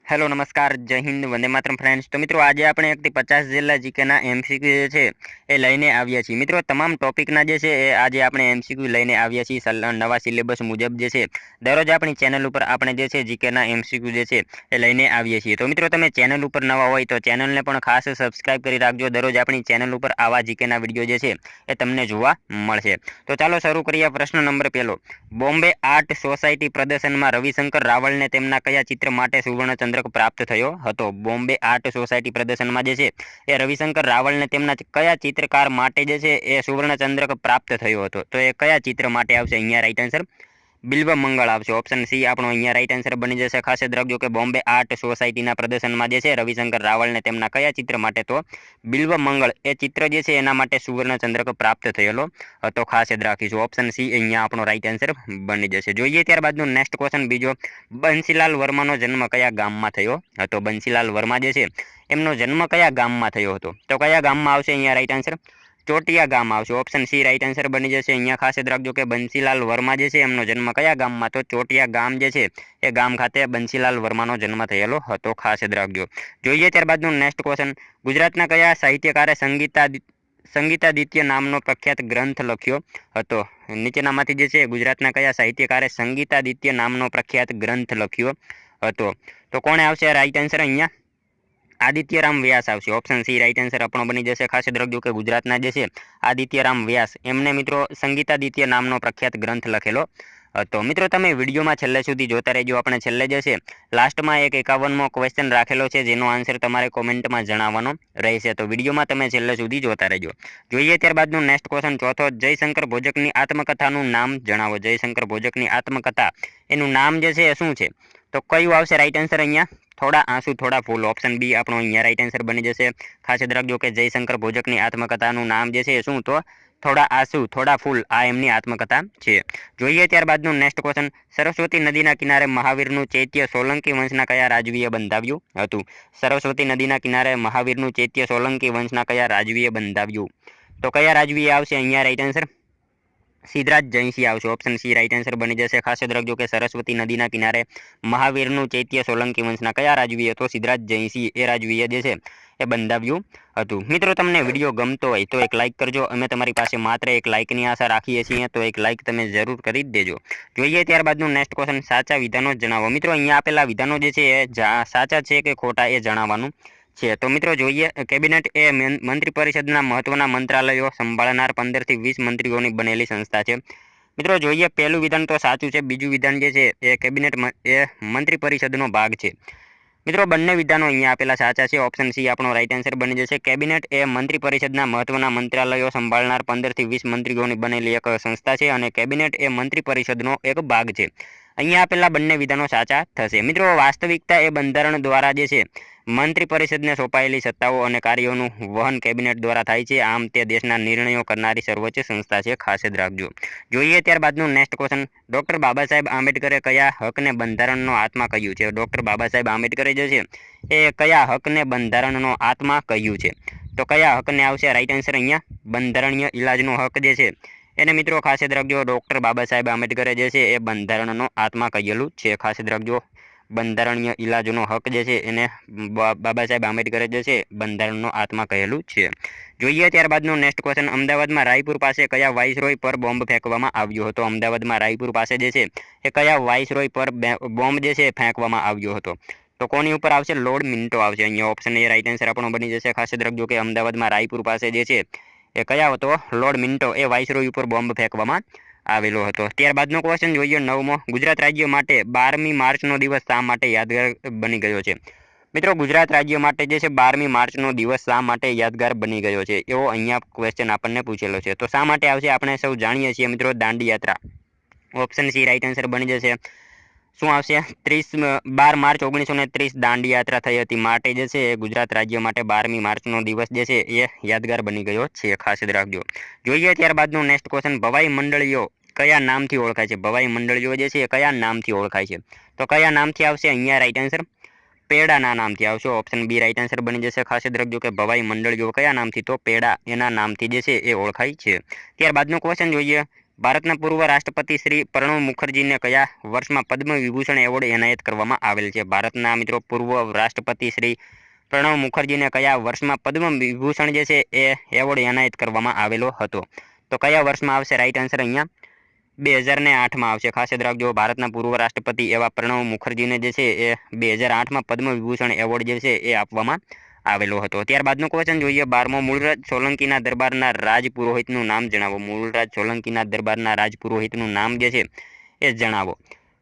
Hello નમસ્કાર જય Hind Vande Mataram friends. તો મિત્રો આજે આપણે 1 થી 50 જેટલા જીકેના એમસીક્યુ જે છે એ લઈને આવ્યા છીએ। મિત્રો તમામ ટોપિકના જે છે એ આજે આપણે એમસીક્યુ લઈને આવ્યા છીએ નવા સિલેબસ મુજબ જે છે। દરરોજ આપણી ચેનલ ઉપર આપણે જે છે જીકેના એમસીક્યુ જે છે એ લઈને આવીએ છીએ। તો મિત્રો તમે ચેનલ ઉપર નવા હોય તો ચેનલને પણ ખાસ સબસ્ક્રાઇબ કરી રાખજો। દરરોજ આપણી ચેનલ ઉપર આવા જીકેના વિડીયો જે છે એ તમને જોવા મળશે। તો ચાલો શરૂ કરીએ। પ્રશ્ન નંબર 1, બોમ્બે આર્ટ સોસાયટી પ્રદર્શનમાં રવિશંકર રાવલને તેમના કયા ચિત્ર માટે સુવર્ણચંદ્રક પ્રાપ્ત થયો હતો? બોમ્બે આર્ટ સોસાયટી પ્રદર્શનમાં જે છે એ રવિશંકર રાવલને તેમના કયા ચિત્રકાર માટે જે છે એ સુવર્ણચંદ્રક પ્રાપ્ત થયો હતો? તો એ કયા ચિત્ર માટે આવશે અહીંયા રાઈટ આન્સર? બિલ્વ મંગળ આવશે। ઓપ્શન સી આપણો અહીંયા રાઈટ આન્સર બની જશે। ખાસ યાદ રાખજો કે બોમ્બે આર્ટ સોસાયટીના પ્રદર્શનમાં જે છે રવિશંકર રાવલને તેમના કયા ચિત્ર માટે? તો બિલ્વ મંગળ એ ચિત્ર જે છે એના માટે સુવર્ણચંદ્રક પ્રાપ્ત થયેલો હતો। ખાસ યાદ રાખીશું। ઓપ્શન સી અહીંયા આપણો રાઈટ આન્સર બની જશે। જોઈએ ત્યારબાદનો નેક્સ્ટ ક્વેશ્ચન બીજો, બંસીલાલ વર્માનો જન્મ કયા ગામમાં થયો હતો? બંસીલાલ વર્મા જે છે એમનો જન્મ કયા ગામમાં થયો હતો? તો કયા ગામમાં આવશે અહીંયા રાઈટ આન્સર? ચોટિયા ગામ આવશે। ઓપ્શન સી રાઈટ આન્સર બની જશે। અહીંયા ખાસ યાદ રાખજો કે બંસીલાલ વર્મા જે છે એમનો જન્મ કયા ગામમાં? તો ચોટિયા ગામ જે છે એ ગામ ખાતે બંસીલાલ વર્માનો જન્મ થયેલો હતો। ખાસ યાદ રાખજો। જોઈએ ત્યારબાદનો નેક્સ્ટ ક્વેશ્ચન, ગુજરાતના કયા સાહિત્યકારે સંગીતાદિત્ય નામનો પ્રખ્યાત ગ્રંથ લખ્યો હતો? નીચેનામાંથી જે છે ગુજરાતના કયા સાહિત્યકારે સંગીતાદિત્ય નામનો પ્રખ્યાત ગ્રંથ લખ્યો હતો? તો કોણે આવશે રાઈટ આન્સર અહીંયા? આદિત્યરામ વ્યાસ આવશે। ઓપ્શન સી રાઈટ આન્સર આપણો બની જશે। ખાસ યાદ રાખજો કે ગુજરાતના જે છે આદિત્યરામ વ્યાસ એમને મિત્રો સંગીતાદિત્ય નામનો પ્રખ્યાત ગ્રંથ લખેલો હતો। મિત્રો તમે વિડીયોમાં છેલ્લે સુધી જોતા રહેજો। આપણે છેલ્લે જે છે લાસ્ટમાં એક 51મો ક્વેશ્ચન રાખેલો છે જેનો આન્સર તમારે કોમેન્ટમાં જણાવવાનો રહેશે। તો વિડીયોમાં તમે છેલ્લે સુધી જોતા રહેજો। જોઈએ ત્યારબાદનો નેક્સ્ટ ક્વેશ્ચન ચોથો, જયશંકર ભોજકની આત્મકથાનું નામ જણાવો। જયશંકર ભોજકની આત્મકથા એનું નામ જે છે એ શું છે? તો કયું આવશે રાઈટ આન્સર અહીંયા? થોડા આંસુ થોડા ફૂલ। ઓપ્શન બી આપણો અહીંયા રાઈટ આન્સર બની જશે। ખાસ યાદ રાખજો કે જયશંકર ભોજકની આત્મકથાનું નામ જે છે એ શું? તો થોડા આંસુ થોડા ફૂલ આ એમની આત્મકથા છે। જોઈએ ત્યારબાદનું નેક્સ્ટ ક્વેશ્ચન, સરસ્વતી નદીના કિનારે મહાવીરનું ચૈત્ય સોલંકી વંશના કયા રાજવીએ બંધાવ્યું હતું? સરસ્વતી નદીના કિનારે મહાવીરનું ચૈત્ય સોલંકી વંશના કયા રાજવીએ બંધાવ્યું? તો કયા રાજવીએ આવશે અહીંયા રાઈટ આન્સર? સિદ્ધરાજ જયસિંહ આવશે। ઓપ્શન સી રાઈટ આન્સર બની જશે। ખાસ યાદ રાખજો કે સરસ્વતી નદીના કિનારે મહાવીરનું ચૈત્ય સોલંકી વંશના કયા રાજવીએ? તો સિદ્ધરાજ જયસિંહ એ રાજવીએ જે છે એ બંધાવ્યું હતું। મિત્રો તમને વિડીયો ગમતો હોય તો એક લાઇક કરજો। અમે તમારી પાસે માત્ર એક લાઇકની આશા રાખીએ છીએ, તો એક લાઇક તમે જરૂર કરી જ દેજો। જોઈએ ત્યારબાદનું નેક્સ્ટ ક્વેશ્ચન, સાચા વિધાનો જણાવો। મિત્રો અહીંયા આપેલા વિધાનો જે છે એ સાચા છે કે ખોટા એ જણાવવાનું છે। તો મિત્રો જોઈએ, કેબિનેટ એ મંત્રી પરિષદના મહત્વના મંત્રાલયો સંભાળનાર 15 થી 20 મંત્રીઓની બનેલી સંસ્થા છે। મિત્રો જોઈએ પહેલું વિધાન તો સાચું છે, બીજું વિધાન જે છે એ કેબિનેટ એ મંત્રી પરિષદનો ભાગ છે। મિત્રો બંને વિધાનો અહીંયા આપેલા સાચા છે। ઓપ્શન સી આપણો રાઈટ આન્સર બની જશે। કેબિનેટ એ મંત્રી પરિષદના મહત્વના મંત્રાલયો સંભાળનાર 15 થી 20 મંત્રીઓની બનેલી એક સંસ્થા છે અને કેબિનેટ એ મંત્રી પરિષદનો એક ભાગ છે। અહીંયા આપેલા બંને વિધાનો સાચા થશે। મિત્રો વાસ્તવિકતા એ બંધારણ દ્વારા જે છે મંત્રી પરિષદને સોંપાયેલી સત્તાઓ અને કાર્યોનું વહન કેબિનેટ દ્વારા થાય છે। આમ તે દેશના નિર્ણયો કરનારી સર્વોચ્ચ સંસ્થા છે। ખાસ યાદ રાખજો। જોઈએ ત્યારબાદનું next question, doctor Baba Saheb આંબેડકરે કયા હકને બંધારણનો આત્મા કહ્યું છે? ડૉક્ટર બાબા સાહેબ આંબેડકરે જે છે એ કયા હકને બંધારણનો આત્મા કહ્યું છે? તો કયા હકને આવશે રાઈટ આન્સર અહીંયા? બંધારણીય ઇલાજનો હક જે છે એને મિત્રો ખાસ યાદ રાખજો, ડૉક્ટર બાબા સાહેબ આંબેડકરે જે છે એ બંધારણનો આત્મા કહેલું છે। ખાસ યાદ રાખજો, બંધારણીય ઇલાજનો હક જે છે એને બાબા સાહેબ આંબેડકરે જે છે બંધારણનો આત્મા કહેલું છે। જોઈએ ત્યારબાદનો નેક્સ્ટ ક્વેશ્ચન, અમદાવાદમાં રાયપુર પાસે કયા વાઇસરોય પર બોમ્બ ફેંકવામાં આવ્યો હતો? અમદાવાદમાં રાયપુર પાસે જે છે એ કયા વાઇસરોય પર બોમ્બ જે છે ફેંકવામાં આવ્યો હતો? તો કોની ઉપર આવશે? લોર્ડ મિન્ટો આવશે। અહીંયા ઓપ્શન એ રાઈટ આન્સર આપણો બની જશે। ખાસ યાદ રાખજો કે અમદાવાદમાં રાયપુર પાસે જે છે એ કયા હતો? લોર્ડ મિન્ટો એ વાઇસરોય ઉપર બોમ્બ ફેંકવામાં આવેલો હતો। ત્યારબાદનો ક્વેશ્ચન જોઈએ 9મો, ગુજરાત રાજ્ય માટે 12મી માર્ચનો દિવસ શા માટે યાદગાર બની ગયો છે? મિત્રો ગુજરાત રાજ્ય માટે જે છે 12મી માર્ચનો દિવસ શા માટે યાદગાર બની ગયો છે એવો અહીંયા ક્વેશ્ચન આપણને પૂછેલો છે। તો શા માટે આવશે? આપણે સૌ જાણીએ છીએ મિત્રો, દાંડી યાત્રા। ઓપ્શન સી રાઈટ આન્સર બની જશે। શું આવશે? 12 માર્ચ 1930 દાંડી યાત્રા થઈ હતી માટે જે છે ગુજરાત રાજ્ય માટે 12મી માર્ચનો દિવસ જે છે એ યાદગાર બની ગયો છે। ખાસ યાદ રાખજો। જોઈએ ત્યારબાદનું નેક્સ્ટ ક્વેશ્ચન, ભવાઈ મંડળીઓ કયા નામથી ઓળખાય છે? ભવાઈ મંડળીઓ જે છે એ કયા નામથી ઓળખાય છે? તો કયા નામથી આવશે અહીંયા રાઈટ આન્સર? પેડાના નામથી આવશે। ઓપ્શન બી રાઈટ આન્સર બની જશે। ખાસ યાદ રાખજો કે ભવાઈ મંડળીઓ કયા નામથી? તો પેડા એના નામથી જે છે એ ઓળખાય છે। ત્યારબાદનો ક્વેશ્ચન જોઈએ, ભારતના પૂર્વ રાષ્ટ્રપતિ શ્રી પ્રણવ મુખર્જીને કયા વર્ષમાં પદ્મ વિભૂષણ એવોર્ડ એનાયત કરવામાં આવેલ છે? ભારતના મિત્રો પૂર્વ રાષ્ટ્રપતિ શ્રી પ્રણવ મુખર્જીને કયા વર્ષમાં પદ્મ વિભૂષણ જે છે એ એવોર્ડ એનાયત કરવામાં આવેલો હતો? તો કયા વર્ષમાં આવશે રાઈટ આન્સર અહીંયા? 2008માં આવશે. ખાસ યાદ રાખજો, ભારતના પૂર્વ રાષ્ટ્રપતિ એવા પ્રણવ મુખર્જીને જે છે એ 2008માં પદ્મ વિભૂષણ એવોર્ડ જે છે એ આપવામાં આવેલો હતો. ત્યારબાદનો ક્વેશ્ચન જોઈએ. 12મો મૂળરાજ સોલંકીના દરબારના રાજપુરોહિતનું નામ જણાવો. મૂળરાજ સોલંકીના દરબારના રાજપુરોહિતનું નામ જે છે એ જણાવો.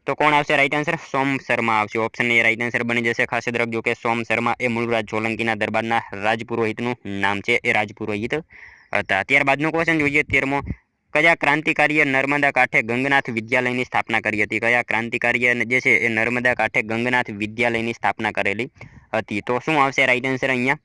તો કોણ આવશે રાઈટ આન્સર? સોમ શર્મા આવશે. ઓપ્શન એ રાઈટ આન્સર બની જશે. ખાસ યાદ રાખજો કે સોમ શર્મા એ મૂળરાજ સોલંકીના દરબારના રાજપુરોહિતનું નામ છે, એ રાજપુરોહિત હતા. ત્યારબાદનો ક્વેશ્ચન જોઈએ. 13મો, કયા ક્રાંતિકારીએ નર્મદા કાંઠે ગંગનાથ વિદ્યાલયની સ્થાપના કરી હતી? કયા ક્રાંતિકારીએ જે છે એ નર્મદા કાંઠે ગંગનાથ વિદ્યાલયની સ્થાપના કરેલી હતી? તો શું આવશે રાઈટ આન્સર અહીંયા?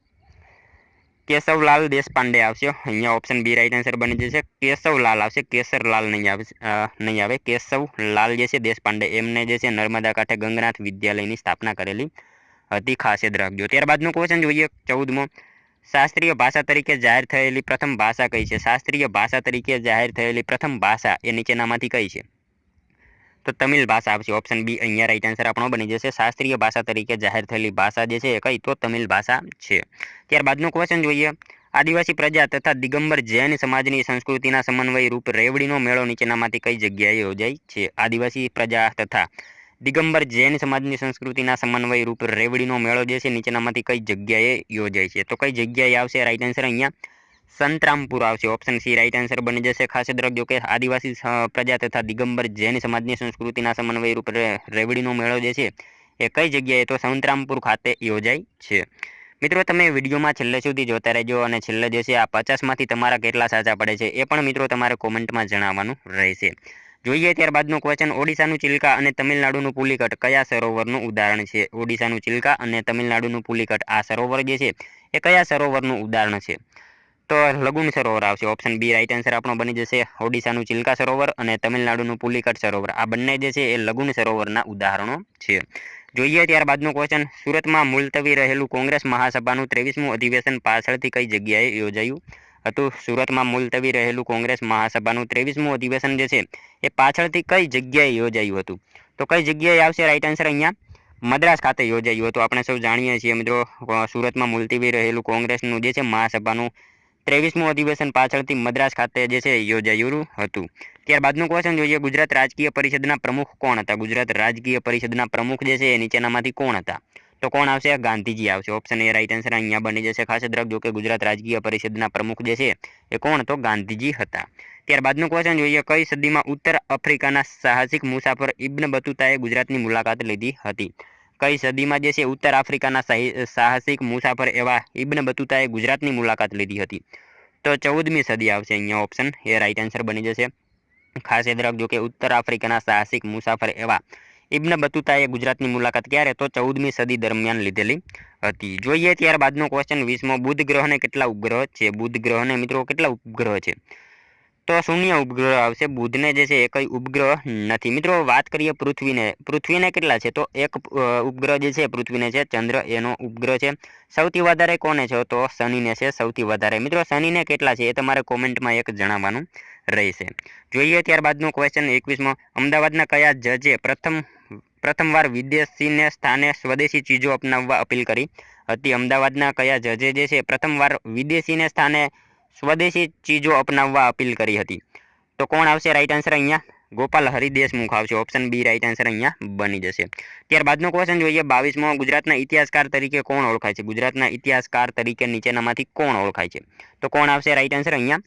કેશવલાલ દેશપાંડે આવશે. અહીંયા ઓપ્શન બી રાઈટ આન્સર બની જશે. કેશવલાલ આવશે, કેસરલાલ નહીં આવે. કેશવલાલ જે છે દેશપાંડે, એમને જે છે નર્મદા કાંઠે ગંગનાથ વિદ્યાલયની સ્થાપના કરેલી હતી. ખાસ યાદ રાખજો. ત્યારબાદનો ક્વેશ્ચન જોઈએ. 14મો, શાસ્ત્રીય ભાષા તરીકે જાહેર થયેલી પ્રથમ ભાષા કઈ છે? શાસ્ત્રીય ભાષા તરીકે જાહેર થયેલી પ્રથમ ભાષા એ નીચેનામાંથી કઈ છે? તો તમિલ ભાષા આવશે. ઓપ્શન બી અહીંયા રાઈટ આન્સર આપણો બની જશે. શાસ્ત્રીય ભાષા તરીકે જાહેર થયેલી ભાષા જે છે એ કઈ? તો તમિલ ભાષા છે. ત્યારબાદનો ક્વેશ્ચન જોઈએ. આદિવાસી પ્રજા તથા દિગંબર જૈન સમાજની સંસ્કૃતિના સમન્વય રૂપ રેવડીનો મેળો નીચેનામાંથી કઈ જગ્યાએ યોજાય છે? આદિવાસી પ્રજા તથા દિગંબર જૈન સમાજની સંસ્કૃતિના સમન્વય રૂપ રેવડીનો મેળો જે છે નીચેનામાંથી કઈ જગ્યાએ યોજાય છે? તો કઈ જગ્યાએ આવશે રાઈટ આન્સર અહીંયા? સંતરામપુર આવશે. ઓપ્શન સી રાઈટ આન્સર બની જશે. ખાસ યાદ રાખજો કે આદિવાસી પ્રજા તથા દિગંબર જૈન સમાજની સંસ્કૃતિના સમન્વય રૂપ રેવડીનો મેળો જે છે એ કઈ જગ્યાએ? તો સંતરામપુર ખાતે યોજાય છે. મિત્રો તમે વિડીયોમાં છેલ્લે સુધી જોતા રહેજો અને છેલ્લે જે છે આ 50માંથી તમારા કેટલા સાચા પડે છે એ પણ મિત્રો તમારે કોમેન્ટમાં જણાવવાનું રહેશે. જોઈએ ત્યારબાદનો ક્વેશ્ચન. ઓડિશાનું ચિલ્કા અને તમિલનાડુનું પુલિકટ કયા સરોવરનું ઉદાહરણ છે? ઓડિશાનું ચિલ્કા અને તમિલનાડુનું પુલિકટ, આ સરોવર જે છે એ કયા સરોવરનું ઉદાહરણ છે? તો લગુન સરોવર આવશે. ઓપ્શન બી રાઈટ આન્સર આપણો બની જશે. ઓડિશાનું ચિલ્કા સરોવર અને તમિલનાડુનું પુલિકટ સરોવર, આ બંને જે છે એ લગુન સરોવરના ઉદાહરણો છે. જોઈએ ત્યારબાદનો ક્વેશ્ચન. સુરતમાં મુલતવી રહેલું કોંગ્રેસ મહાસભાનું 23મું અધિવેશન પાછળથી કઈ જગ્યાએ યોજાયું હતું? સુરતમાં મુલતવી રહેલું કોંગ્રેસ મહાસભાનું 23મું અધિવેશન જે છે એ પાછળથી કઈ જગ્યાએ યોજાયું હતું? તો કઈ જગ્યાએ આવશે રાઈટ આન્સર અહીંયા? મદ્રાસ ખાતે યોજાયું હતું. આપણે સૌ જાણીએ છીએ મિત્રો, સુરતમાં મુલતવી રહેલું કોંગ્રેસનું જે છે મહાસભાનું 23મું અધિવેશન પાછળથી મદ્રાસ ખાતે જે છે યોજાયું હતું. ત્યારબાદનું ક્વેશ્ચન જોઈએ. ગુજરાત રાજકીય પરિષદના પ્રમુખ કોણ હતા? ગુજરાત રાજકીય પરિષદના પ્રમુખ જે છે એ નીચેનામાંથી કોણ હતા? તો કોણ આવશે? ગાંધીજી આવશે. ઓપ્શન એ રાઈટ આન્સર અહીંયા બની જશે. ખાસ યાદ રાખજો કે ગુજરાત રાજકીય પરિષદના પ્રમુખ જે છે એ કોણ? તો ગાંધીજી હતા. ત્યારબાદનું ક્વેશ્ચન જોઈએ. કઈ સદીમાં ઉત્તર આફ્રિકાના સાહસિક મુસાફર ઇબ્ન બતુતાએ ગુજરાતની મુલાકાત લીધી હતી? કઈ સદીમાં જે છે ઉત્તર આફ્રિકાના સાહસિક મુસાફર એવા ઇબ્ન બતુતાએ ગુજરાતની મુલાકાત લીધી હતી? તો 14મી સદી આવશે. અહીંયા ઓપ્શન એ રાઈટ આન્સર બની જશે. ખાસ યાદ રાખજો કે ઉત્તર આફ્રિકાના સાહસિક મુસાફર એવા ઇબ્ન બતુતાએ ગુજરાતની મુલાકાત ક્યારે? તો 14મી સદી દરમિયાન લીધેલી હતી. જોઈએ ત્યારબાદનો ક્વેશ્ચન. 20મો, બુધ ગ્રહને કેટલા ઉપગ્રહ છે? બુધ ગ્રહને મિત્રો કેટલા ઉપગ્રહ છે? તો શૂન્ય ઉપગ્રહ આવશે. બુધને જે છે એ કઈ ઉપગ્રહ નથી. મિત્રો વાત કરીએ પૃથ્વીને કેટલા છે? તો એક ઉપગ્રહ જે છે પૃથ્વીને છે, ચંદ્ર એનો ઉપગ્રહ છે. સૌથી વધારે કોને છે? તો શનિને છે સૌથી વધારે. મિત્રો શનિને કેટલા છે એ તમારે કોમેન્ટમાં એક જણાવવાનું રહેશે. જોઈએ ત્યારબાદનો ક્વેશ્ચન. 21મો, અમદાવાદના કયા જજે પ્રથમવાર વિદેશીને સ્થાને સ્વદેશી ચીજો અપનાવવા અપીલ કરી હતી? અમદાવાદના કયા જજે જે છે પ્રથમવાર વિદેશીને સ્થાને સ્વદેશી ચીજો અપનાવવા અપીલ કરી હતી? તો કોણ આવશે રાઈટ આન્સર અહીંયા? ગોપાલ હરિ દેશમુખ આવશે. ઓપ્શન બી રાઈટ આન્સર અહીંયા બની જશે. ત્યારબાદનો ક્વેશ્ચન જોઈએ. 22મો, ગુજરાતના ઇતિહાસકાર તરીકે કોણ ઓળખાય છે? ગુજરાતના ઇતિહાસકાર તરીકે નીચેનામાંથી કોણ ઓળખાય છે? તો કોણ આવશે રાઈટ આન્સર અહીંયા?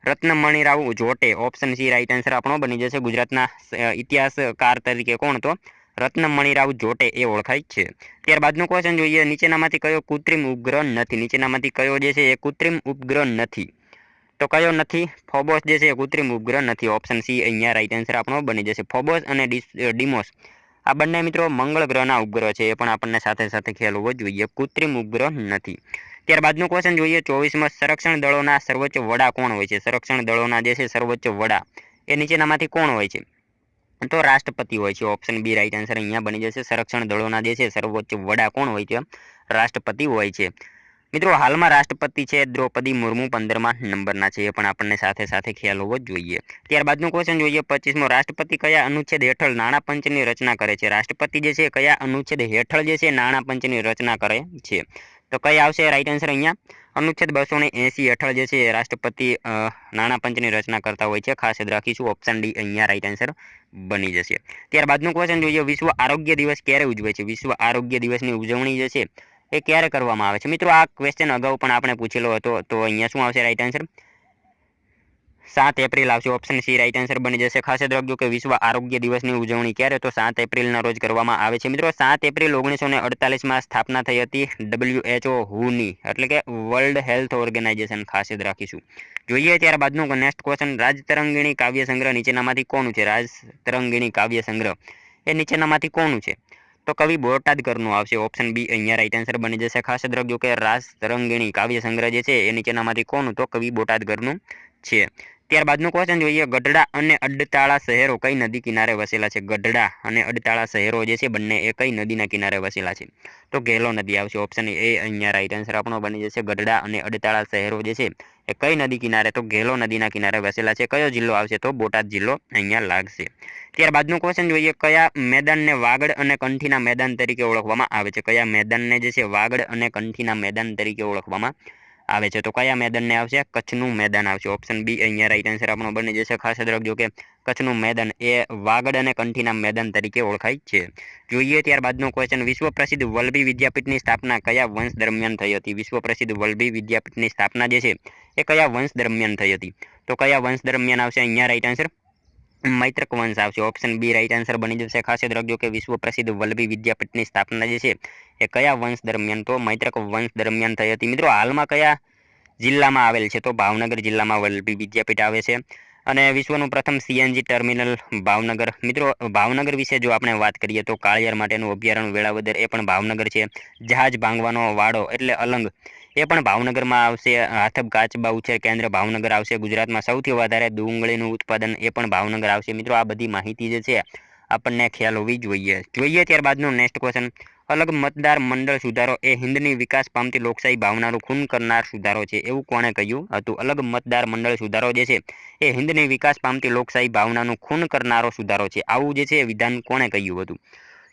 રત્નમણીરાવ જોટે. ઓપ્શન સી રાઈટ આન્સર આપણો બની જશે. ગુજરાતના ઇતિહાસકાર તરીકે કોણ? તો રત્નમણીરાવ જોટે એ ઓળખાય છે. ત્યારબાદનો ક્વેશ્ચન જોઈએ. નીચેનામાંથી કયો કૃત્રિમ ઉપગ્રહ નથી? નીચેનામાંથી કયો જે છે એ કૃત્રિમ ઉપગ્રહ નથી? તો કયો નથી? ફોબોસ જે છે એ કૃત્રિમ ઉપગ્રહ નથી. ઓપ્શન સી અહીંયા રાઈટ આન્સર આપણો બની જશે. ફોબોસ અને ડિમોસ આ બંને મિત્રો મંગળ ગ્રહના ઉપગ્રહ છે, એ પણ આપણને સાથે સાથે ખ્યાલ હોવો જોઈએ. કૃત્રિમ ઉપગ્રહ નથી. ત્યારબાદનું ક્વેશ્ચન જોઈએ. 24માં, સંરક્ષણ દળોના સર્વોચ્ચ વડા કોણ હોય છે? સંરક્ષણ દળોના જે છે સર્વોચ્ચ વડા એ નીચેનામાંથી કોણ હોય છે? તો રાષ્ટ્રપતિ હોય છે. ઓપ્શન બી રાઈટ આન્સર અહીંયા બની જશે. સંરક્ષણ દળોના જે છે સર્વોચ્ચ વડા કોણ હોય છે? રાષ્ટ્રપતિ હોય છે. મિત્રો હાલમાં રાષ્ટ્રપતિ છે દ્રૌપદી મુર્મુ 15મા નંબરના છે, એ પણ આપણને સાથે સાથે ખ્યાલ હોવો જ જોઈએ. ત્યારબાદનું ક્વેશ્ચન જોઈએ 25મો, રાષ્ટ્રપતિ કયા અનુચ્છેદ હેઠળ નાણાં પંચની રચના કરે છે? રાષ્ટ્રપતિ જે છે કયા અનુચ્છેદ હેઠળ જે છે નાણાં પંચની રચના કરે છે? તો કઈ આવશે રાઈટ આન્સર અહીંયા? અનુચ્છેદ 280 હેઠળ જે છે રાષ્ટ્રપતિ નાણાં પંચની રચના કરતા હોય છે. ખાસ યાદ રાખીશું, ઓપ્શન ડી અહીંયા રાઈટ આન્સર બની જશે. ત્યારબાદનું ક્વેશ્ચન જોઈએ, વિશ્વ આરોગ્ય દિવસ ક્યારે ઉજવાય છે? વિશ્વ આરોગ્ય દિવસની ઉજવણી જે છે એ ક્યારે કરવામાં આવે છે? મિત્રો આ ક્વેશ્ચન અગાઉ પણ આપણે પૂછેલો હતો, તો અહીંયા શું આવશે રાઈટ આન્સર? 7 એપ્રિલ આવશે, ઓપ્શન સી રાઈટ આન્સર બની જશે. ખાસ યાદ રાખજો કે વિશ્વ આરોગ્ય દિવસની ઉજવણી ક્યારે, તો 7 એપ્રિલના રોજ કરવામાં આવે છે. મિત્રો 7 એપ્રિલ 1948માં સ્થાપના થઈ હતી WHO હુની, એટલે કે વર્લ્ડ હેલ્થ ઓર્ગેનાઇઝેશન. ખાસ યાદ રાખીશું. જોઈએ ત્યારબાદનું નેક્સ્ટ ક્વેશ્ચન, રાજતરંગિણી કાવ્ય સંગ્રહ નીચેનામાંથી કોનું છે? રાજતરંગિણી કાવ્ય સંગ્રહ એ નીચેનામાંથી કોનું છે? તો કવિ બોટાદકરનું આવશે, ઓપ્શન બી અહીંયા રાઈટ આન્સર બની જશે. ખાસ યાદ રાખજો કે રાજતરંગિણી કાવ્ય સંગ્રહ જે છે એ નીચેનામાંથી કોનું? તો કવિ બોટાદકરનું છે. ત્યારબાદનું ક્વેશ્ચન જોઈએ, ગઢડા અને અડતાળા શહેરો કઈ નદી કિનારે વસેલા છે? ગઢડા અને અડતાળા શહેરો જે છે બંને એ કઈ નદીના કિનારે વસેલા છે? તો ગેલો નદી આવશે, ઓપ્શન એ અહીંયા રાઈટ આન્સર આપણો બની જશે. ગઢડા અને અડતાળા શહેરો જે છે એ કઈ નદી કિનારે? તો ગેલો નદીના કિનારે વસેલા છે. કયો જિલ્લો આવશે? તો બોટાદ જિલ્લો અહીંયા લાગશે. ત્યારબાદનું ક્વેશ્ચન જોઈએ, કયા મેદાનને વાગડ અને કંઠીના મેદાન તરીકે ઓળખવામાં આવે છે? કયા મેદાનને જે છે વાગડ અને કંઠીના મેદાન તરીકે ઓળખવામાં આવે છે? તો કયા મેદાનને આવશે? કચ્છનું મેદાન આવશે, ઓપ્શન બી અહીંયા રાઈટ આન્સર આપણો બની જશે. ખાસ યાદ રાખજો કે કચ્છનું મેદાન એ વાગડ અને કંઠીના મેદાન તરીકે ઓળખાય છે. જોઈએ ત્યારબાદનો ક્વેશ્ચન, વિશ્વ પ્રસિદ્ધ વલ્લભી વિદ્યાપીઠની સ્થાપના કયા વંશ દરમિયાન થઈ હતી? વિશ્વ પ્રસિદ્ધ વલ્લભી વિદ્યાપીઠની સ્થાપના જે છે એ કયા વંશ દરમિયાન થઈ હતી? તો કયા વંશ દરમિયાન આવશે અહીંયા રાઈટ આન્સર? મૈત્રક વંશ આવશે, ઓપ્શન બી રાઈટ આન્સર બની જશે. ખાસ યાદ રાખજો કે વિશ્વ પ્રસિદ્ધ વલ્લભી વિદ્યાપીઠની સ્થાપના જે છે એ કયા વંશ દરમિયાન? તો મૈત્રક વંશ દરમિયાન થઈ હતી. મિત્રો હાલમાં કયા જિલ્લામાં આવેલ છે? તો ભાવનગર જિલ્લામાં વલ્લભી વિદ્યાપીઠ આવે છે. અને વિશ્વનું પ્રથમ CNG ટર્મિનલ ભાવનગર. મિત્રો ભાવનગર વિશે જો આપણે વાત કરીએ તો કાળિયાર માટેનું અભયારણ્ય વેળાવદર એ પણ ભાવનગર છે. જહાજ ભાંગવાનો વાડો એટલે અલંગ એ પણ ભાવનગરમાં આવશે. હાથબ કાચબા ઉછેર કેન્દ્ર ભાવનગર આવશે. ગુજરાતમાં સૌથી વધારે ડુંગળીનું ઉત્પાદન એ પણ ભાવનગર આવશે. મિત્રો આ બધી માહિતી જે છે આપણને ખ્યાલ હોવી જોઈએ. જોઈએ ત્યારબાદનો નેક્સ્ટ ક્વેશ્ચન, અલગ મતદાર મંડળ સુધારો એ હિન્દની વિકાસ પામતી લોકશાહી ભાવનાનું ખૂન કરનાર સુધારો છે, એવું કોણે કહ્યું હતું? અલગ મતદાર મંડળ સુધારો જે છે એ હિન્દની વિકાસ પામતી લોકશાહી ભાવનાનું ખૂન કરનારો સુધારો છે, આવું જે છે વિધાન કોણે કહ્યું હતું?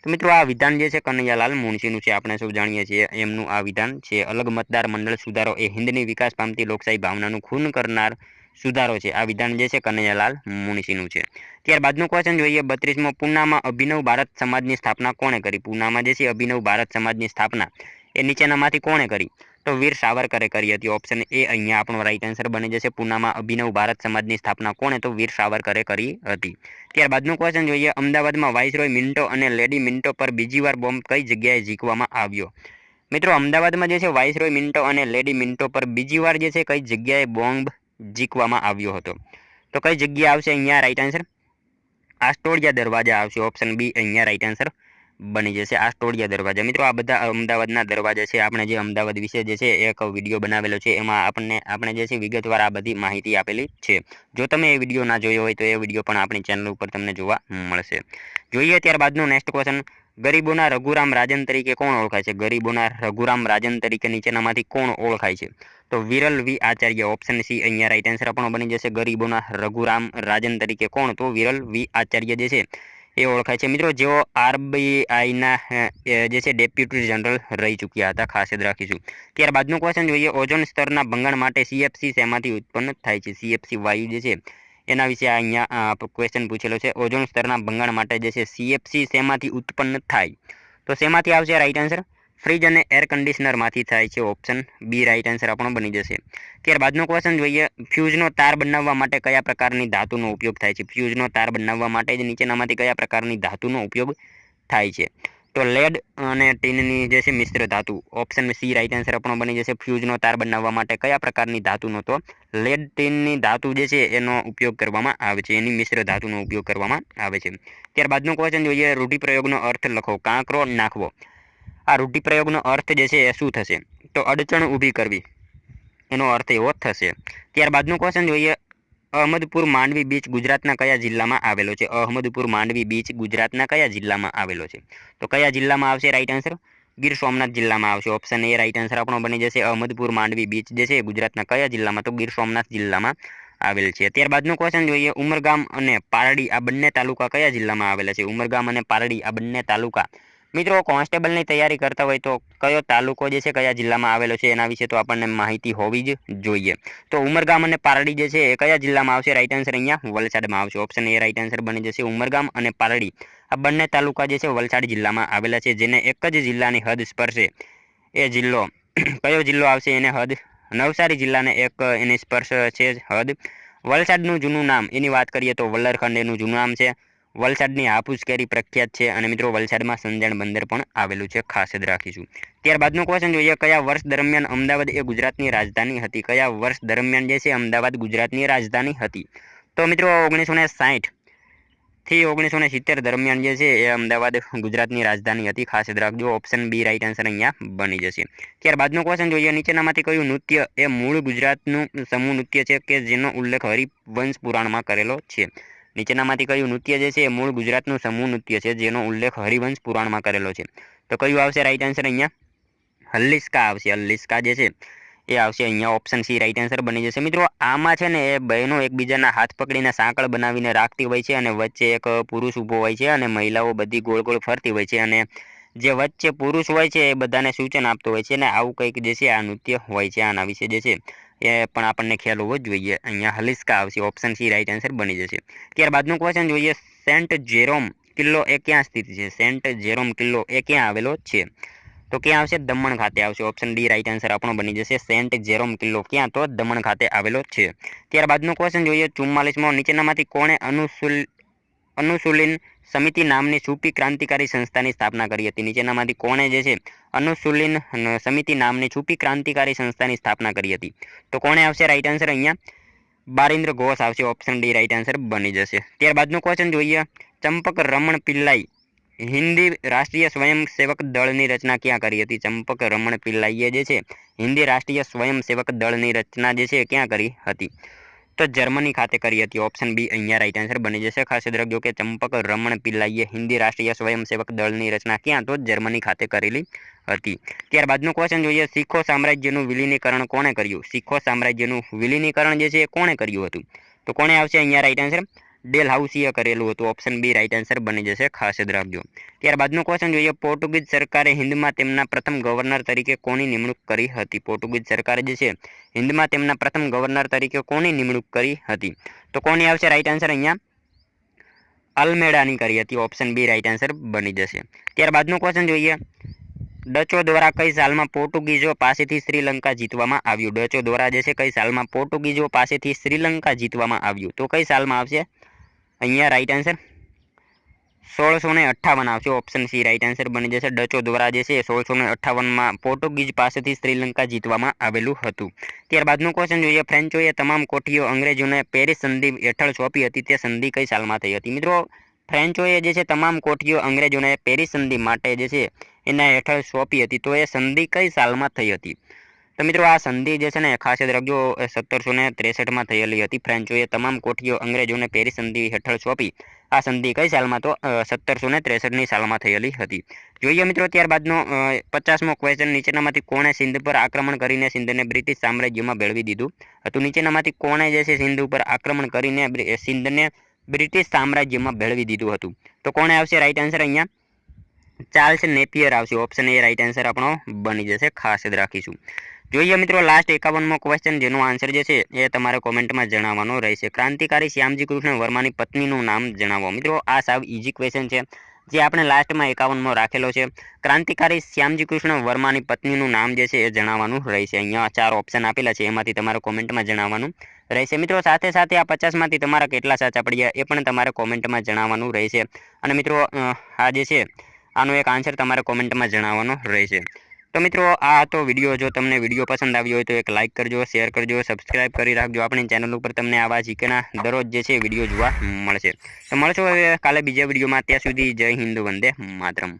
તો મિત્રો આ વિધાન જે છે કનૈયાલાલ મુનશીનું છે. આપણે સૌ જાણીએ છીએ એમનું આ વિધાન છે. અલગ મતદાર મંડળ સુધારો એ હિન્દની વિકાસ પામતી લોકશાહી ભાવનાનું ખૂન કરનાર સુધારો છે. આ વિધાન જે છે કનૈયાલાલ મુનશીનું છે. ત્યારબાદનું ક્વેશ્ચન જોઈએ 32મો, પૂનામાં અભિનવ ભારત સમાજની સ્થાપના કોણે કરી? પૂનામાં જે છે અભિનવ ભારત સમાજની સ્થાપના એ નીચેનામાંથી કોણે કરી? તો વીર સાવરકરે કરી હતી, ઓપ્શન એ અહીંયા આપણો રાઈટ આન્સર બની જશે. પૂનામાં અભિનવ ભારત સમાજની સ્થાપના કોણે? તો વીર સાવરકરે કરી હતી. ત્યારબાદનું ક્વેશ્ચન જોઈએ, અમદાવાદમાં વાઇસરોય મિન્ટો અને લેડી મિન્ટો પર બીજી વાર બોમ્બ કઈ જગ્યાએ ઝીકવામાં આવ્યો? મિત્રો અમદાવાદમાં જે છે વાઇસરોય મિન્ટો અને લેડી મિન્ટો પર બીજી વાર જે છે કઈ જગ્યાએ બોમ્બ ઝીકવામાં આવ્યો હતો? તો કઈ જગ્યા આવશે અહીંયા રાઈટ આન્સર? આસ્ટોડિયા દરવાજા આવશે, ઓપ્શન બી અહીંયા રાઈટ આન્સર બની જશે. આસ્ટોડિયા દરવાજા. મિત્રો આ બધા અમદાવાદના દરવાજા છે. આપણે જે અમદાવાદ વિશે જે છે એક વિડીયો બનાવેલો છે, એમાં આપણે જે છે વિગતવાર આ બધી માહિતી આપેલી છે. જો તમે એ વિડીયો ના જોયો હોય તો એ વિડીયો પણ આપણી ચેનલ ઉપર તમને જોવા મળશે. જોઈએ ત્યારબાદનું નેક્સ્ટ ક્વેશ્ચન, ગરીબોના રઘુરામ રાજન તરીકે કોણ ઓળખાય છે? ગરીબોના રઘુરામ રાજન તરીકે નીચેનામાંથી કોણ ઓળખાય છે? તો વિરલ વી આચાર્ય, ઓપ્શન સી અહીંયા રાઈટ આન્સર આપણો બની જશે. ગરીબોના રઘુરામ રાજન તરીકે કોણ? તો વિરલ વી આચાર્ય જે છે એ ઓળખાય છે. મિત્રો જેઓ RBIના જે છે ડેપ્યુટી જનરલ રહી ચૂક્યા હતા, ખાસ યાદ રાખીશું. ત્યારબાદનું ક્વેશ્ચન જોઈએ, ઓઝોન સ્તરના ભંગાણ માટે CFC શેમાંથી ઉત્પન્ન થાય છે? CFC વાયુ જે છે એના વિશે અહીંયા ક્વેશ્ચન પૂછેલો છે. ઓઝોન સ્તરના ભંગાણ માટે જે છે CFC શેમાંથી ઉત્પન્ન થાય? તો શેમાંથી આવશે રાઈટ આન્સર? ફ્રીજ અને એર કન્ડિશનરમાંથી થાય છે, ઓપ્શન બી રાઈટ આન્સર આપણો બની જશે. ત્યારબાદનો ક્વેશ્ચન જોઈએ, ફ્યુઝનો તાર બનાવવા માટે કયા પ્રકારની ધાતુનો ઉપયોગ થાય છે? ફ્યુઝનો તાર બનાવવા માટે જ નીચેનામાંથી કયા પ્રકારની ધાતુનો ઉપયોગ થાય છે? તો લેડ અને ટીનની જે છે મિશ્ર ધાતુ, ઓપ્શન સી રાઈટ આન્સર આપણો બની જશે. ફ્યુઝનો તાર બનાવવા માટે કયા પ્રકારની ધાતુનો? તો લેડ ટીનની ધાતુ જે છે એનો ઉપયોગ કરવામાં આવે છે, એની મિશ્ર ધાતુનો ઉપયોગ કરવામાં આવે છે. ત્યારબાદનો ક્વેશ્ચન જોઈએ, રૂઢિપ્રયોગનો અર્થ લખો. કાંકરો નાખવો, આ રૂઢિપ્રયોગનો અર્થ જે છે એ શું થશે? તો અડચણ ઊભી કરવી, એનો અર્થ એવો થશે. ત્યારબાદનું ક્વેશ્ચન જોઈએ, અહમદપુર માંડવી બીચ ગુજરાતના કયા જિલ્લામાં આવેલો છે? અહમદપુર માંડવી બીચ ગુજરાતના કયા જિલ્લામાં આવેલો છે? તો કયા જિલ્લામાં આવશે રાઈટ આન્સર? ગીર સોમનાથ જિલ્લામાં આવશે. ઓપ્શન એ રાઈટ આન્સર આપણો બની જશે. અહમદપુર માંડવી બીચ જે છે ગુજરાતના કયા જિલ્લામાં? તો ગીર સોમનાથ જિલ્લામાં આવેલ છે. ત્યારબાદનો ક્વેશ્ચન જોઈએ, ઉમરગામ અને પારડી આ બંને તાલુકા કયા જિલ્લામાં આવેલા છે? ઉમરગામ અને પારડી આ બંને તાલુકા. મિત્રો કોન્સ્ટેબલની તૈયારી કરતા હોય તો કયો તાલુકો જે છે કયા જિલ્લામાં આવેલો છે એના વિશે તો આપણને માહિતી હોવી જ જોઈએ. તો ઉમરગામ અને પારડી જે છે એ કયા જિલ્લામાં આવશે? રાઈટ આન્સર અહીંયા વલસાડમાં આવશે. ઓપ્શન એ રાઈટ આન્સર બની જશે. ઉમરગામ અને પારડી આ બંને તાલુકા જે છે વલસાડ જિલ્લામાં આવેલા છે, જેને એક જ જિલ્લાની હદ સ્પર્શે એ જિલ્લો કયો જિલ્લો આવશે? એને હદ નવસારી જિલ્લાને એક એની સ્પર્શ છે હદ. વલસાડનું જૂનું નામ એની વાત કરીએ તો વલ્લરખંડ એનું જૂનું નામ છે. વલસાડની હાફૂસ કેરી પ્રખ્યાત છે અને મિત્રો વલસાડમાં સંજાણ બંદર પણ આવેલું છે, ખાસ જ રાખીશું. ત્યારબાદનો ક્વેશ્ચન જોઈએ, કયા વર્ષ દરમિયાન અમદાવાદ એ ગુજરાતની રાજધાની હતી? કયા વર્ષ દરમિયાન જે છે અમદાવાદ ગુજરાતની રાજધાની હતી? તો મિત્રો 1960 થી 1970 દરમિયાન જે છે એ અમદાવાદ ગુજરાતની રાજધાની હતી, ખાસ જ રાખજો. ઓપ્શન બી રાઈટ આન્સર અહીંયા બની જશે. ત્યારબાદનો ક્વેશ્ચન જોઈએ, નીચેનામાંથી કયું નૃત્ય એ મૂળ ગુજરાતનું સમૂહ નૃત્ય છે કે જેનો ઉલ્લેખ હરિવંશ પુરાણમાં કરેલો છે? નીચેનામાંથી કયું નૃત્ય જે છે એ મૂળ ગુજરાતનું સમૂહ નૃત્ય છે જેનો ઉલ્લેખ હરિવંશ પુરાણમાં કરેલો છે? તો કયું આવશે રાઈટ આન્સર અહીંયા? હલ્લિસ્કા આવશે. હલ્લિસ્કા જે છે એ આવશે અહીંયા. ઓપ્શન સી રાઈટ આન્સર બની જશે. મિત્રો આમાં છે ને એ બહેનો એકબીજાના હાથ પકડીને સાંકળ બનાવીને રાખતી હોય છે અને વચ્ચે એક પુરુષ ઊભો હોય છે અને મહિલાઓ બધી ગોળ ગોળ ફરતી હોય છે અને જે વચ્ચે પુરુષ હોય છે એ બધાને સૂચન આપતો હોય છે અને આવું કંઈક જે છે આ નૃત્ય હોય છે. આના વિશે જે છે એ પણ આપણને ખ્યાલ હોવો જ જોઈએ. અહીંયા હલિસ્કા આવશે. ઓપ્શન સી રાઈટ આન્સર બની જશે. ત્યારબાદનું ક્વેશ્ચન જોઈએ, સેન્ટ જેરોમ કિલ્લો એ ક્યાં સ્થિત છે? સેન્ટ જેરોમ કિલ્લો એ ક્યાં આવેલો છે? તો ક્યાં આવશે? દમણ ખાતે આવશે. ઓપ્શન ડી રાઈટ આન્સર આપણો બની જશે. સેન્ટ જેરોમ કિલ્લો ક્યાં? તો દમણ ખાતે આવેલો છે. ત્યારબાદનો ક્વેશ્ચન જોઈએ, 44મો, નીચેનામાંથી કોણે અનુસૂલિન સમિતિ નામની સૂફી ક્રાંતિકારી સંસ્થાની સ્થાપના કરી હતી? નીચેનામાંથી કોણે જે છે અનુસૂલિન સમિતિ નામની સૂફી ક્રાંતિકારી સંસ્થાની સ્થાપના કરી હતી? તો કોણે આવશે રાઈટ આન્સર અહીંયા? બારિન્દ્ર ઘોષ આવશે. ઓપ્શન ડી રાઈટ આન્સર બની જશે. ત્યારબાદનું ક્વેશ્ચન જોઈએ, ચંપક રમણ પિલ્લાઈ હિન્દી રાષ્ટ્રીય સ્વયંસેવક દળની રચના ક્યાં કરી હતી? ચંપક રમણ પિલ્લાઈએ જે છે હિન્દી રાષ્ટ્રીય સ્વયંસેવક દળની રચના જે છે ક્યાં કરી હતી? તો જર્મની ખાતે કરી હતી. ઓપ્શન બી અહીંયા રાઈટ આન્સર બની જશે. ખાસ યાદ રાખજો કે ચંપક રમણ પિલ્લાઈએ હિન્દી રાષ્ટ્રીય સ્વયંસેવક દળની રચના ક્યાં? તો જર્મની ખાતે કરેલી હતી. ત્યારબાદનું ક્વેશ્ચન જોઈએ, શીખો સામ્રાજ્યનું વિલીનીકરણ કોણે કર્યું? શીખો સામ્રાજ્યનું વિલીનીકરણ જે છે એ કોણે કર્યું હતું? તો કોણે આવશે અહીંયા રાઈટ આન્સર? ડેલહાઉસીએ કરેલું હતું. ઓપ્શન બી રાઈટ આન્સર બની જશે. ખાસ યાદ રાખજો. ત્યારબાદનું ક્વેશ્ચન જોઈએ, પોર્ટુગીઝ સરકારે હિન્દમાં તેમના પ્રથમ ગવર્નર તરીકે કોની નિમણૂક કરી હતી? પોર્ટુગીઝ સરકારે જે છે હિન્દમાં તેમના પ્રથમ ગવર્નર તરીકે કોની નિમણૂક કરી હતી? તો કોની આવશે રાઈટ આન્સર અહીંયા? અલ્મેડાની કરી હતી. ઓપ્શન બી રાઈટ આન્સર બની જશે. ત્યારબાદનું ક્વેશ્ચન જોઈએ, ડચો દ્વારા કઈ સાલમાં પોર્ટુગીઝો પાસેથી શ્રીલંકા જીતવામાં આવ્યું? ડચો દ્વારા જે છે કઈ સાલમાં પોર્ટુગીઝો પાસેથી શ્રીલંકા જીતવામાં આવ્યું? તો કઈ સાલમાં આવશે અહીંયા રાઈટ આન્સર? 1658 આવશે. ઓપ્શન સી રાઈટ આન્સર બની જશે. ડચો દ્વારા જે છે 1658માં પોર્ટુગીઝ પાસેથી શ્રીલંકા જીતવામાં આવેલું હતું. ત્યારબાદનું ક્વેશ્ચન જોઈએ, ફ્રેન્ચોએ તમામ કોઠીઓ અંગ્રેજોને પેરિસ સંધિ હેઠળ સોંપી હતી, તે સંધિ કઈ સાલમાં થઈ હતી? મિત્રો ફ્રેન્ચોએ જે છે તમામ કોઠીઓ અંગ્રેજોને પેરિસ સંધિ માટે જે છે એના હેઠળ સોંપી હતી, તો એ સંધિ કઈ સાલમાં થઈ હતી? તો મિત્રો આ સંધિ જે છે ને ખાસ યાદ રાખજો 1763માં થયેલી હતી. ફ્રેન્ચોએ તમામ કોઠીઓ અંગ્રેજોને પેરિસ સંધિ હેઠળ સોંપી. આ સંધિ કઈ સાલમાં? તો 1763ની સાલમાં થયેલી હતી. જોઈએ મિત્રો ત્યારબાદનો 50મો ક્વેશ્ચન, નીચેનામાંથી કોણે સિંધ પર આક્રમણ કરીને સિંધને બ્રિટિશ સામ્રાજ્યમાં ભેળવી દીધું હતું? નીચેનામાંથી કોણે જે છે સિંધ ઉપર આક્રમણ કરીને સિંધને બ્રિટિશ સામ્રાજ્યમાં ભેળવી દીધું હતું? તો કોણે આવશે રાઈટ આન્સર અહીંયા? ચાર્લ્સ નેપિયર આવશે. ઓપ્શન એ રાઈટ આન્સર આપણો બની જશે. ખાસ યાદ રાખીશું. જોઈએ મિત્રો લાસ્ટ 51મો ક્વેશ્ચન, જેનો આન્સર જે છે એ તમારે કોમેન્ટમાં જણાવવાનો રહેશે. ક્રાંતિકારી શ્યામજી કૃષ્ણ વર્માની પત્નીનું નામ જણાવો. મિત્રો આ સાવ ઇઝી ક્વેશ્ચન છે જે આપણે લાસ્ટમાં 51મો રાખેલો છે. ક્રાંતિકારી શ્યામજી કૃષ્ણ વર્માની પત્નીનું નામ જે છે એ જણાવવાનું રહેશે. અહીંયા 4 ઓપ્શન આપેલા છે, એમાંથી તમારે કોમેન્ટમાં જણાવવાનું રહેશે. મિત્રો સાથે સાથે આ 50માંથી તમારા કેટલા સાચા પડ્યા એ પણ તમારે કોમેન્ટમાં જણાવવાનું રહેશે. અને મિત્રો આ જે છે આનો એક આન્સર તમારે કોમેન્ટમાં જણાવવાનો રહેશે. તો મિત્રો આ હતો વિડીયો. જો તમને વિડીયો પસંદ આવ્યો હોય તો એક લાઇક કરજો, શેર કરજો, સબસ્ક્રાઇબ કરી રાખજો. આપણી ચેનલ ઉપર તમને આવા જીકેના દરરોજ જે છે વિડીયો જોવા મળશે. તો મળશો હવે કાલે બીજા વિડીયોમાં. ત્યાં સુધી જય હિન્દ, વંદે માતરમ.